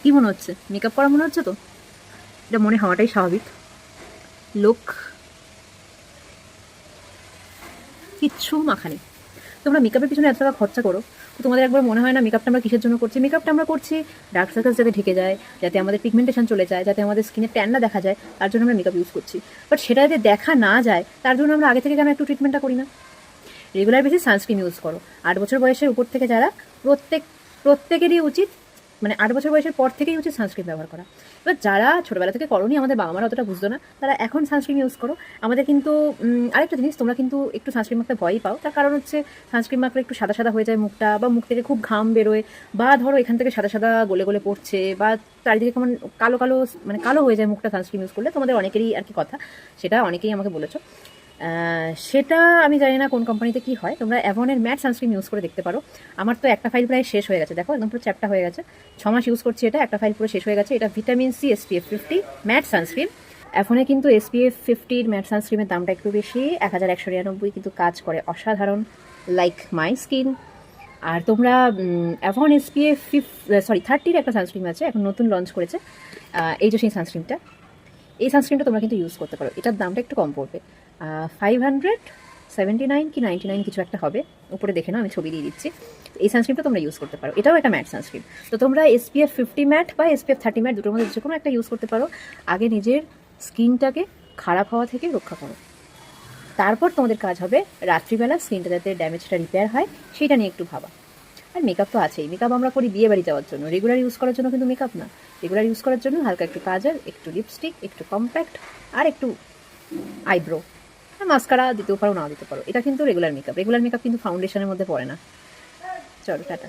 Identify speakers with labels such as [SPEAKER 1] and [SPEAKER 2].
[SPEAKER 1] কী মনে হচ্ছে? মেকআপ করা মনে হচ্ছে তো? এটা মনে হওয়াটাই স্বাভাবিক। লোক কিচ্ছু মাখা নেই। তোমরা মেকআপের পিছনে এত টাকা খরচা করো, তো তোমাদের একবার মনে হয় না মেকআপটা আমরা কিসের জন্য করছি? মেকআপটা আমরা করছি ডার্ক সার্কেলস যাতে ঢেকে যায়, যাতে আমাদের পিগমেন্টেশন চলে যায়, যাতে আমাদের স্কিনের ট্যান না দেখা যায়, তার জন্য আমরা মেকআপ ইউজ করছি। বাট সেটা যাতে দেখা না যায় তার জন্য আমরা আগে থেকে কেন একটু ট্রিটমেন্টটা করি না? রেগুলার বেসিস সানস্ক্রিন ইউজ করো। 8 বছর বয়সের উপর থেকে যারা, প্রত্যেকেরই উচিত, মানে 8 বছর বয়সের পর থেকেই উচিত সানস্ক্রিন ব্যবহার করা। এবার যারা ছোটোবেলা থেকে করোনি, আমাদের বাবা মারা অতটা বুঝতো না, তারা এখন সানস্ক্রিন ইউজ করো। আমাদের কিন্তু আরেকটা জিনিস, তোমরা কিন্তু একটু সানস্ক্রিন মাখতে ভয়ই পাও, তার কারণ হচ্ছে সানস্ক্রিন মাখলে একটু সাদা সাদা হয়ে যায় মুখটা, বা মুখ থেকে খুব ঘাম বেরোয়, বা ধরো এখান থেকে সাদা সাদা গলে গলে পড়ছে, বা চারিদিকে কেমন কালো কালো, মানে কালো হয়ে যায় মুখটা সানস্ক্রিন ইউজ করলে। তোমাদের অনেকেরই আর কি কথা, সেটা অনেকেই আমাকে বলেছো। সেটা আমি জানি না কোন কোম্পানিতে কী হয়। তোমরা অ্যাভনের ম্যাট সানস্ক্রিন ইউজ করে দেখতে পারো। আমার তো একটা ফাইল প্রায় শেষ হয়ে গেছে, দেখো একদম পুরো চ্যাপটা হয়ে গেছে। 6 মাস ইউজ করছি এটা, একটা ফাইল পুরো শেষ হয়ে গেছে। এটা vitamin C SPF 50 matte sunscreen. Avene কিন্তু SPF 50 ম্যাট সানস্ক্রিনের দামটা একটু বেশি, 1199, কিন্তু কাজ করে অসাধারণ, লাইক মাই স্কিন। আর তোমরা অ্যাভন SPF 30 একটা সানস্ক্রিন আছে, এখন নতুন লঞ্চ করেছে, এই যে সেই সানস্ক্রিনটা। এই সানস্ক্রিনটা তোমরা কিন্তু ইউজ করতে পারো, এটার দামটা একটু কম পড়বে, 579 কি 99 কিছু একটা হবে, উপরে দেখে নাও, আমি ছবি দিয়ে দিচ্ছি। এই সানস্ক্রিনটা তোমরা ইউজ করতে পারো, এটাও একটা ম্যাট সানস্ক্রিন। তো তোমরা SPF 50 ম্যাট বা SPF 30 ম্যাট দুটোর মধ্যে যে কোনো একটা ইউজ করতে পারো। আগে নিজের স্কিনটাকে খারাপ হওয়া থেকে রক্ষা করো, তারপর তোমাদের কাজ হবে রাত্রিবেলা স্কিনটা যাতে ড্যামেজটা রিপেয়ার হয় সেটা নিয়ে একটু ভাবা। আর মেকআপ তো আছেই, মেকআপ আমরা করি বিয়ে বাড়ি যাওয়ার জন্য, রেগুলার ইউজ করার জন্য কিন্তু মেকআপ না। রেগুলার ইউজ করার জন্য হালকা একটু কাজল, একটু লিপস্টিক, একটু কম্প্যাক্ট, আর একটু আইব্রো, আর মাস্কারা দিতেও পারো, নাও দিতে পারো। এটা কিন্তু রেগুলার মেকআপ কিন্তু ফাউন্ডেশনের মধ্যে পড়ে না। চলো টাটা।